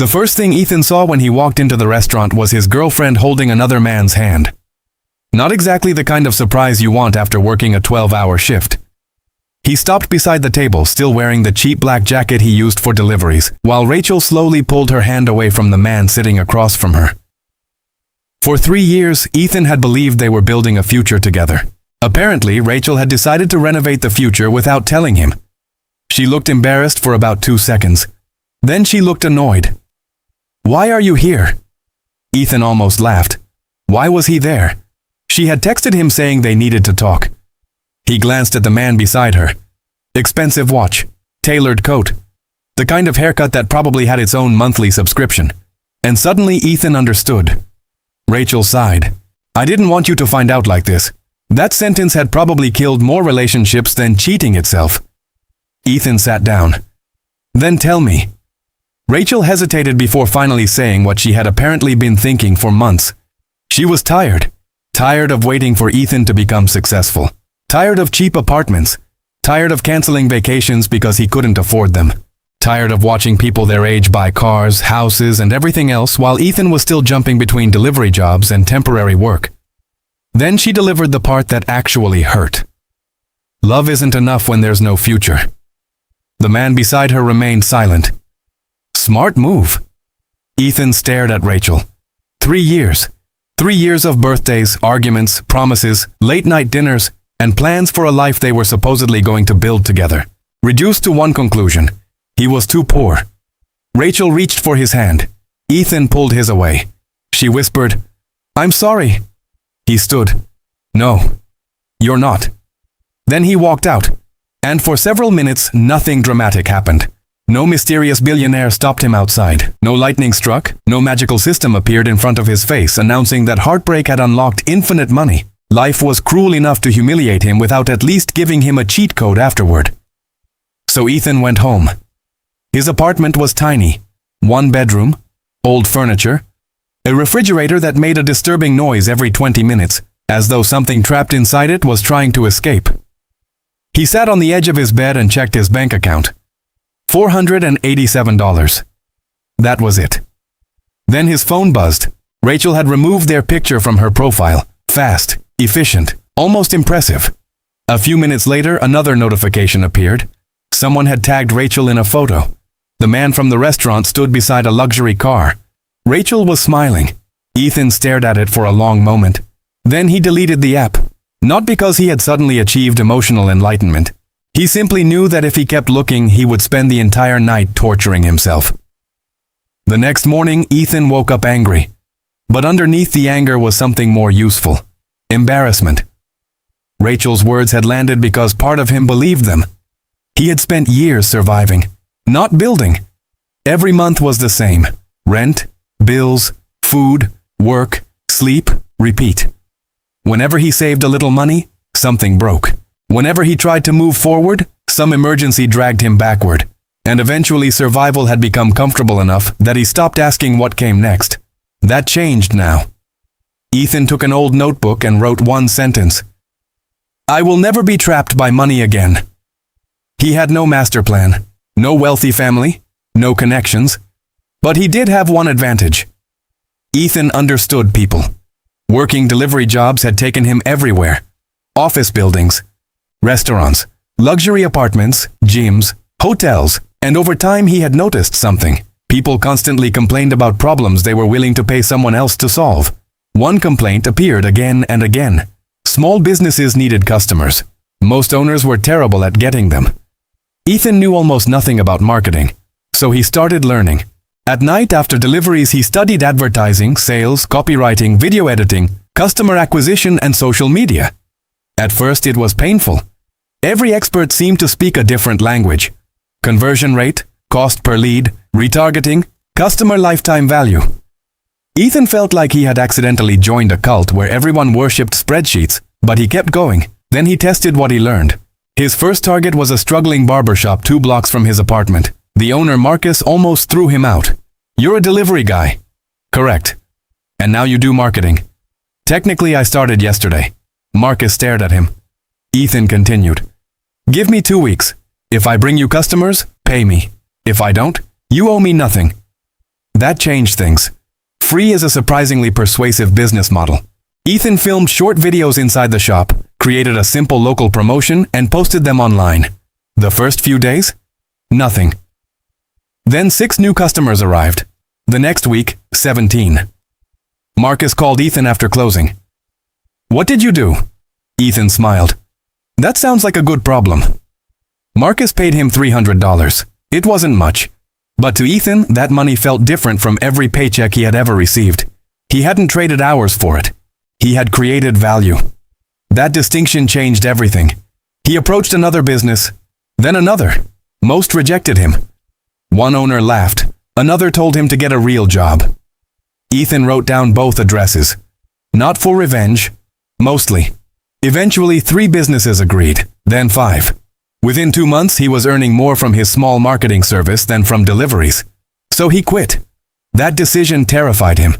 The first thing Ethan saw when he walked into the restaurant was his girlfriend holding another man's hand. Not exactly the kind of surprise you want after working a 12-hour shift. He stopped beside the table, still wearing the cheap black jacket he used for deliveries, while Rachel slowly pulled her hand away from the man sitting across from her. For 3 years, Ethan had believed they were building a future together. Apparently, Rachel had decided to renovate the future without telling him. She looked embarrassed for about 2 seconds. Then she looked annoyed. "Why are you here?" Ethan almost laughed. Why was he there? She had texted him saying they needed to talk. He glanced at the man beside her. Expensive watch, tailored coat, the kind of haircut that probably had its own monthly subscription. And suddenly Ethan understood. Rachel sighed. "I didn't want you to find out like this." That sentence had probably killed more relationships than cheating itself. Ethan sat down. "Then tell me." Rachel hesitated before finally saying what she had apparently been thinking for months. She was tired. Tired of waiting for Ethan to become successful. Tired of cheap apartments. Tired of canceling vacations because he couldn't afford them. Tired of watching people their age buy cars, houses, and everything else while Ethan was still jumping between delivery jobs and temporary work. Then she delivered the part that actually hurt. Love isn't enough when there's no future. The man beside her remained silent. Smart move. Ethan stared at Rachel. 3 years. 3 years of birthdays, arguments, promises, late-night dinners, and plans for a life they were supposedly going to build together. Reduced to one conclusion. He was too poor. Rachel reached for his hand. Ethan pulled his away. She whispered, "I'm sorry." He stood. "No, you're not." Then he walked out. And for several minutes, nothing dramatic happened. No mysterious billionaire stopped him outside. No lightning struck. No magical system appeared in front of his face announcing that heartbreak had unlocked infinite money. Life was cruel enough to humiliate him without at least giving him a cheat code afterward. So Ethan went home. His apartment was tiny. 1 bedroom, old furniture, a refrigerator that made a disturbing noise every 20 minutes, as though something trapped inside it was trying to escape. He sat on the edge of his bed and checked his bank account. $487. That was it. Then his phone buzzed. Rachel had removed their picture from her profile. Fast, efficient, almost impressive. A few minutes later, another notification appeared. Someone had tagged Rachel in a photo. The man from the restaurant stood beside a luxury car. Rachel was smiling. Ethan stared at it for a long moment. Then he deleted the app. Not because he had suddenly achieved emotional enlightenment. He simply knew that if he kept looking, he would spend the entire night torturing himself. The next morning, Ethan woke up angry. But underneath the anger was something more useful. Embarrassment. Rachel's words had landed because part of him believed them. He had spent years surviving, not building. Every month was the same. Rent, bills, food, work, sleep, repeat. Whenever he saved a little money, something broke. Whenever he tried to move forward, some emergency dragged him backward. And eventually survival had become comfortable enough that he stopped asking what came next. That changed now. Ethan took an old notebook and wrote one sentence. "I will never be trapped by money again." He had no master plan, no wealthy family, no connections. But he did have one advantage. Ethan understood people. Working delivery jobs had taken him everywhere. Office buildings, restaurants, luxury apartments, gyms, hotels, and over time he had noticed something. People constantly complained about problems they were willing to pay someone else to solve. One complaint appeared again and again. Small businesses needed customers. Most owners were terrible at getting them. Ethan knew almost nothing about marketing, so he started learning. At night after deliveries, he studied advertising, sales, copywriting, video editing, customer acquisition, and social media. At first it was painful. Every expert seemed to speak a different language. Conversion rate, cost per lead, retargeting, customer lifetime value. Ethan felt like he had accidentally joined a cult where everyone worshipped spreadsheets, but he kept going. Then he tested what he learned. His first target was a struggling barbershop 2 blocks from his apartment. The owner, Marcus, almost threw him out. "You're a delivery guy." "Correct. And now you do marketing." "Technically, I started yesterday." Marcus stared at him. Ethan continued. "Give me 2 weeks. If I bring you customers, pay me. If I don't, you owe me nothing." That changed things. Free is a surprisingly persuasive business model. Ethan filmed short videos inside the shop, created a simple local promotion, and posted them online. The first few days? Nothing. Then 6 new customers arrived. The next week, 17. Marcus called Ethan after closing. "What did you do?" Ethan smiled. "That sounds like a good problem." Marcus paid him $300. It wasn't much. But to Ethan, that money felt different from every paycheck he had ever received. He hadn't traded hours for it. He had created value. That distinction changed everything. He approached another business, then another. Most rejected him. One owner laughed. Another told him to get a real job. Ethan wrote down both addresses. Not for revenge. Mostly. Eventually 3 businesses agreed, then 5. Within 2 months, he was earning more from his small marketing service than from deliveries. So he quit. That decision terrified him.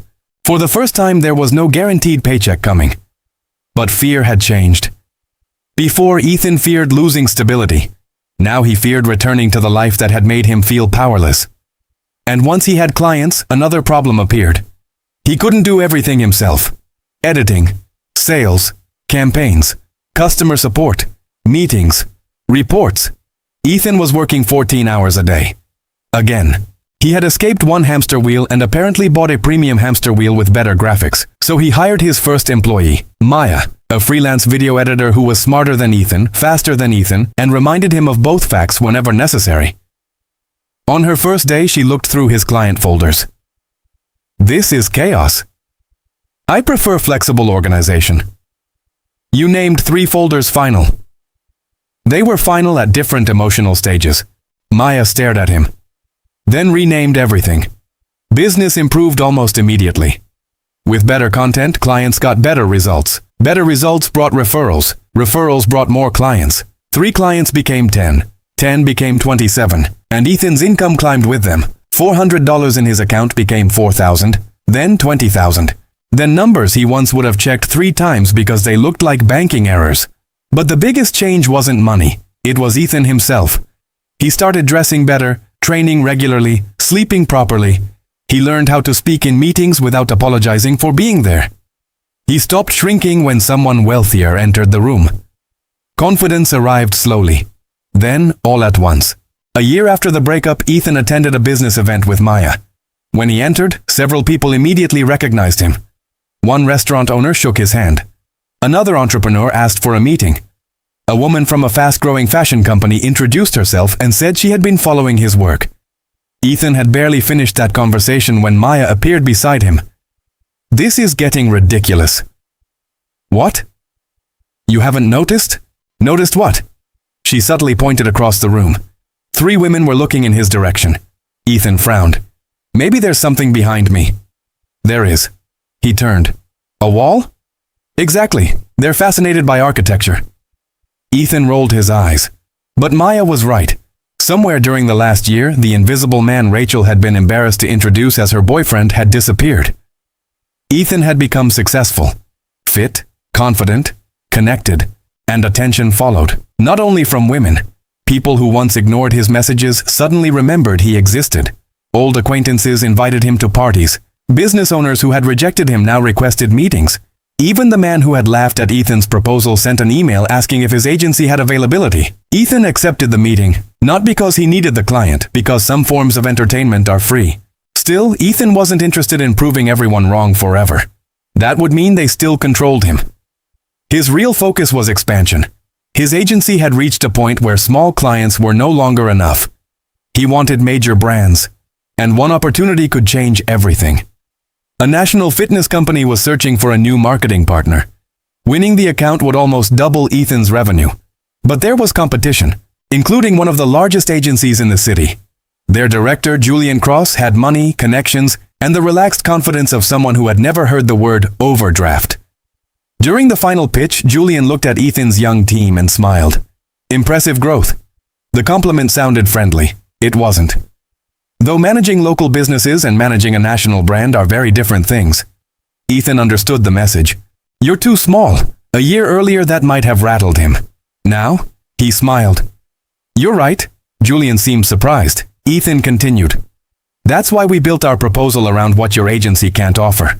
For the first time, there was no guaranteed paycheck coming. But fear had changed. Before, Ethan feared losing stability. Now he feared returning to the life that had made him feel powerless. And once he had clients, another problem appeared. He couldn't do everything himself. Editing, sales, campaigns, customer support, meetings, reports. Ethan was working 14 hours a day. Again. He had escaped one hamster wheel and apparently bought a premium hamster wheel with better graphics, so he hired his first employee, Maya, a freelance video editor who was smarter than Ethan, faster than Ethan, and reminded him of both facts whenever necessary. On her first day, she looked through his client folders. "This is chaos. I prefer flexible organization." "You named 3 folders final." They were final at different emotional stages. Maya stared at him. Then renamed everything. Business improved almost immediately. With better content, clients got better results. Better results brought referrals. Referrals brought more clients. 3 clients became 10. 10 became 27. And Ethan's income climbed with them. $400 in his account became $4,000. Then $20,000. Then numbers he once would have checked 3 times because they looked like banking errors. But the biggest change wasn't money. It was Ethan himself. He started dressing better, training regularly, sleeping properly. He learned how to speak in meetings without apologizing for being there. He stopped shrinking when someone wealthier entered the room. Confidence arrived slowly. Then, all at once. A year after the breakup, Ethan attended a business event with Maya. When he entered, several people immediately recognized him. One restaurant owner shook his hand. Another entrepreneur asked for a meeting. A woman from a fast-growing fashion company introduced herself and said she had been following his work. Ethan had barely finished that conversation when Maya appeared beside him. "This is getting ridiculous." "What? You haven't noticed?" "Noticed what?" She subtly pointed across the room. 3 women were looking in his direction. Ethan frowned. "Maybe there's something behind me." "There is." He turned. "A wall?" "Exactly. They're fascinated by architecture." Ethan rolled his eyes. But Maya was right. Somewhere during the last year, the invisible man Rachel had been embarrassed to introduce as her boyfriend had disappeared. Ethan had become successful. Fit, confident, connected, and attention followed. Not only from women. People who once ignored his messages suddenly remembered he existed. Old acquaintances invited him to parties. Business owners who had rejected him now requested meetings. Even the man who had laughed at Ethan's proposal sent an email asking if his agency had availability. Ethan accepted the meeting, not because he needed the client, because some forms of entertainment are free. Still, Ethan wasn't interested in proving everyone wrong forever. That would mean they still controlled him. His real focus was expansion. His agency had reached a point where small clients were no longer enough. He wanted major brands, and one opportunity could change everything. A national fitness company was searching for a new marketing partner. Winning the account would almost double Ethan's revenue. But there was competition, including one of the largest agencies in the city. Their director, Julian Cross, had money, connections, and the relaxed confidence of someone who had never heard the word overdraft. During the final pitch, Julian looked at Ethan's young team and smiled. Impressive growth. The compliment sounded friendly. It wasn't. Though managing local businesses and managing a national brand are very different things. Ethan understood the message. "You're too small." A year earlier that might have rattled him. Now, he smiled. "You're right." Julian seemed surprised. Ethan continued. That's why we built our proposal around what your agency can't offer.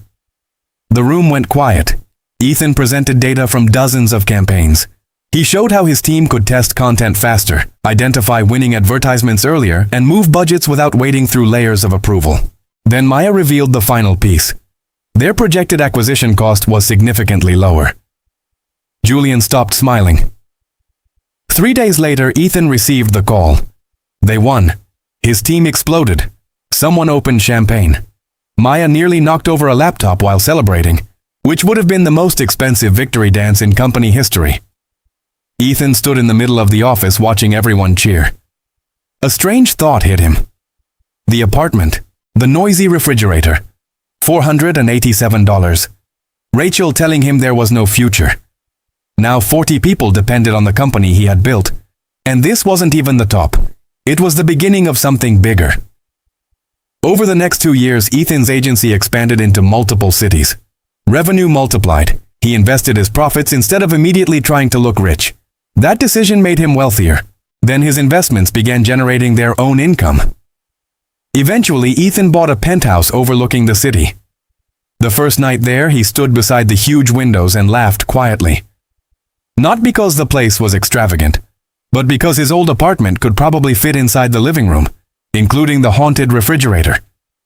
The room went quiet. Ethan presented data from dozens of campaigns. He showed how his team could test content faster, identify winning advertisements earlier, and move budgets without wading through layers of approval. Then Maya revealed the final piece. Their projected acquisition cost was significantly lower. Julian stopped smiling. 3 days later, Ethan received the call. They won. His team exploded. Someone opened champagne. Maya nearly knocked over a laptop while celebrating, which would have been the most expensive victory dance in company history. Ethan stood in the middle of the office watching everyone cheer. A strange thought hit him. The apartment, the noisy refrigerator, $487. Rachel telling him there was no future. Now 40 people depended on the company he had built. And this wasn't even the top. It was the beginning of something bigger. Over the next 2 years, Ethan's agency expanded into multiple cities. Revenue multiplied. He invested his profits instead of immediately trying to look rich. That decision made him wealthier. Then his investments began generating their own income. Eventually, Ethan bought a penthouse overlooking the city. The first night there, he stood beside the huge windows and laughed quietly. Not because the place was extravagant, but because his old apartment could probably fit inside the living room, including the haunted refrigerator.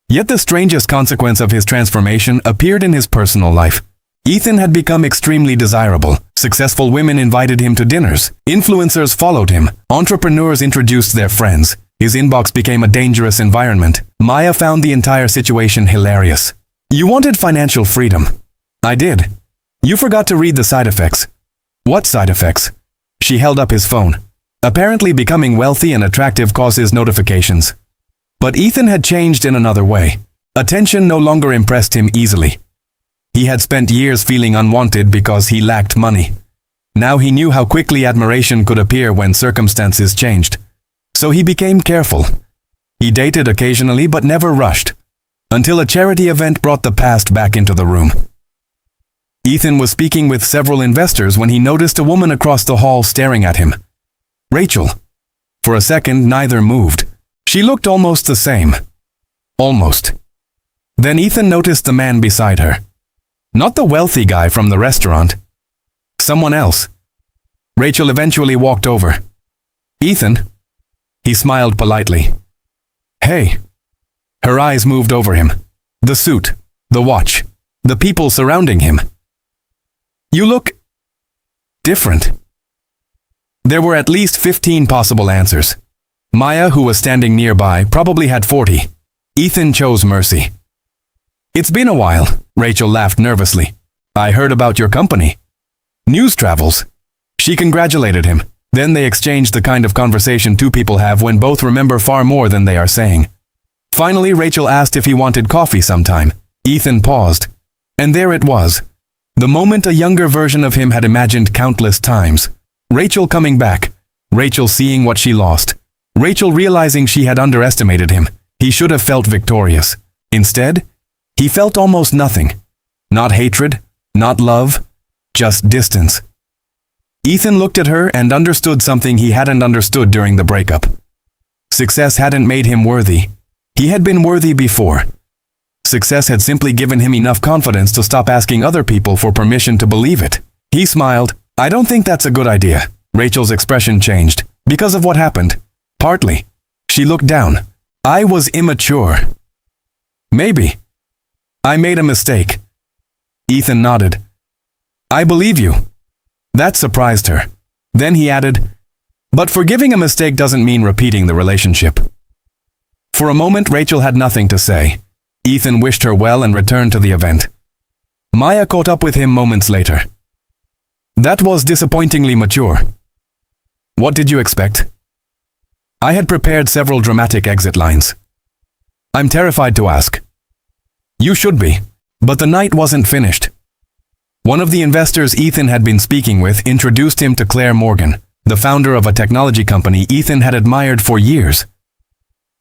Yet the strangest consequence of his transformation appeared in his personal life. Ethan had become extremely desirable. Successful women invited him to dinners. Influencers followed him. Entrepreneurs introduced their friends. His inbox became a dangerous environment. Maya found the entire situation hilarious. You wanted financial freedom. I did. You forgot to read the side effects. What side effects? She held up his phone. Apparently becoming wealthy and attractive causes notifications. But Ethan had changed in another way. Attention no longer impressed him easily. He had spent years feeling unwanted because he lacked money. Now he knew how quickly admiration could appear when circumstances changed. So he became careful. He dated occasionally but never rushed, until a charity event brought the past back into the room. Ethan was speaking with several investors when he noticed a woman across the hall staring at him. Rachel. For a second, neither moved. She looked almost the same. Almost. Then Ethan noticed the man beside her. Not the wealthy guy from the restaurant. Someone else. Rachel eventually walked over. Ethan. He smiled politely. Hey. Her eyes moved over him. The suit, the watch, the people surrounding him. You look different. There were at least 15 possible answers. Maya, who was standing nearby, probably had 40. Ethan chose mercy. It's been a while, Rachel laughed nervously. I heard about your company. News travels. She congratulated him. Then they exchanged the kind of conversation two people have when both remember far more than they are saying. Finally, Rachel asked if he wanted coffee sometime. Ethan paused. And there it was. The moment a younger version of him had imagined countless times. Rachel coming back. Rachel seeing what she lost. Rachel realizing she had underestimated him. He should have felt victorious. Instead, he felt almost nothing. Not hatred, not love, just distance. Ethan looked at her and understood something he hadn't understood during the breakup. Success hadn't made him worthy. He had been worthy before. Success had simply given him enough confidence to stop asking other people for permission to believe it. He smiled. I don't think that's a good idea. Rachel's expression changed. Because of what happened. Partly. She looked down. I was immature. Maybe. I made a mistake. Ethan nodded. I believe you. That surprised her. Then he added, but forgiving a mistake doesn't mean repeating the relationship. For a moment, Rachel had nothing to say. Ethan wished her well and returned to the event. Maya caught up with him moments later. That was disappointingly mature. What did you expect? I had prepared several dramatic exit lines. I'm terrified to ask. You should be, but the night wasn't finished. One of the investors Ethan had been speaking with introduced him to Claire Morgan, the founder of a technology company Ethan had admired for years.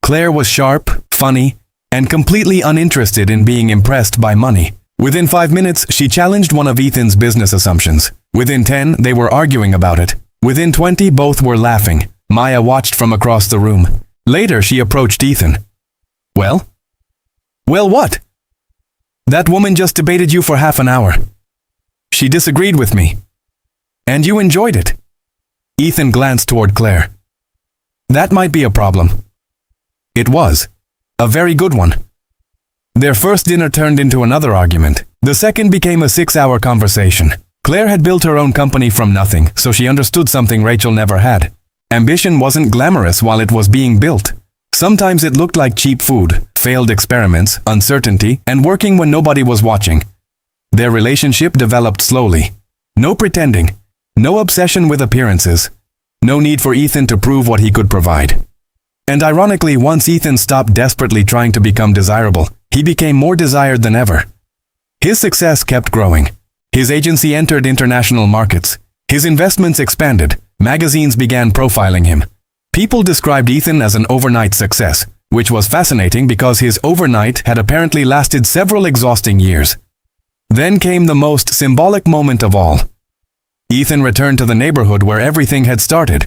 Claire was sharp, funny, and completely uninterested in being impressed by money. Within 5 minutes, she challenged one of Ethan's business assumptions. Within 10, they were arguing about it. Within 20, both were laughing. Maya watched from across the room. Later, she approached Ethan. Well, Well, what? That woman just debated you for half an hour. She disagreed with me. And you enjoyed it. Ethan glanced toward Claire. That might be a problem. It was. A very good one. Their first dinner turned into another argument. The second became a 6-hour conversation. Claire had built her own company from nothing, so she understood something Rachel never had. Ambition wasn't glamorous while it was being built. Sometimes it looked like cheap food, failed experiments, uncertainty, and working when nobody was watching. Their relationship developed slowly. No pretending. No obsession with appearances. No need for Ethan to prove what he could provide. And ironically, once Ethan stopped desperately trying to become desirable, he became more desired than ever. His success kept growing. His agency entered international markets. His investments expanded. Magazines began profiling him. People described Ethan as an overnight success, which was fascinating because his overnight had apparently lasted several exhausting years. Then came the most symbolic moment of all. Ethan returned to the neighborhood where everything had started.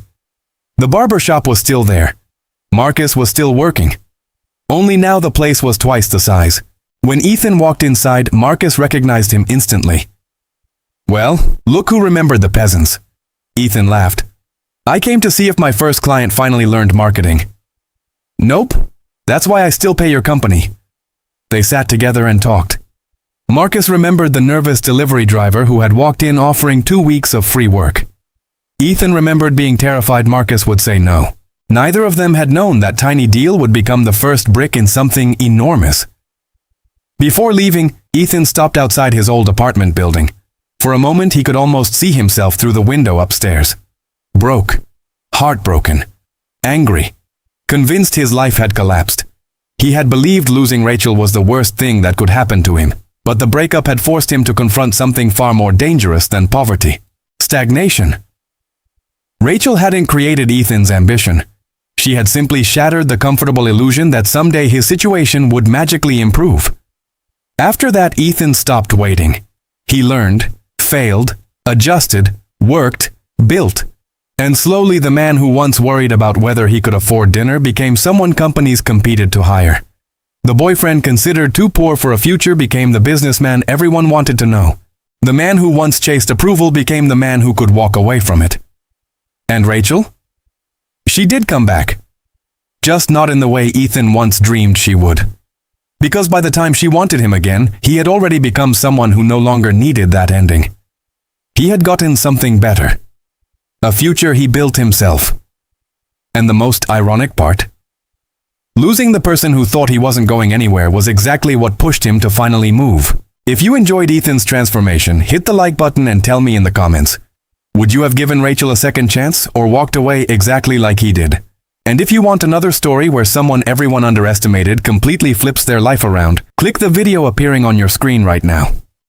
The barber shop was still there. Marcus was still working. Only now the place was twice the size. When Ethan walked inside, Marcus recognized him instantly. Well, look who remembered the peasants. Ethan laughed. I came to see if my first client finally learned marketing. Nope. That's why I still pay your company. They sat together and talked. Marcus remembered the nervous delivery driver who had walked in offering 2 weeks of free work. Ethan remembered being terrified Marcus would say no. Neither of them had known that tiny deal would become the first brick in something enormous. Before leaving, Ethan stopped outside his old apartment building. For a moment he could almost see himself through the window upstairs. Broke, heartbroken, angry, convinced his life had collapsed. He had believed losing Rachel was the worst thing that could happen to him, but the breakup had forced him to confront something far more dangerous than poverty: stagnation. Rachel hadn't created Ethan's ambition. She had simply shattered the comfortable illusion that someday his situation would magically improve. After that, Ethan stopped waiting. He learned, failed, adjusted, worked, built. And slowly the man who once worried about whether he could afford dinner became someone companies competed to hire. The boyfriend considered too poor for a future became the businessman everyone wanted to know. The man who once chased approval became the man who could walk away from it. And Rachel? She did come back. Just not in the way Ethan once dreamed she would. Because by the time she wanted him again, he had already become someone who no longer needed that ending. He had gotten something better. A future he built himself. And the most ironic part? Losing the person who thought he wasn't going anywhere was exactly what pushed him to finally move. If you enjoyed Ethan's transformation, hit the like button and tell me in the comments. Would you have given Rachel a second chance or walked away exactly like he did? And if you want another story where someone everyone underestimated completely flips their life around, click the video appearing on your screen right now.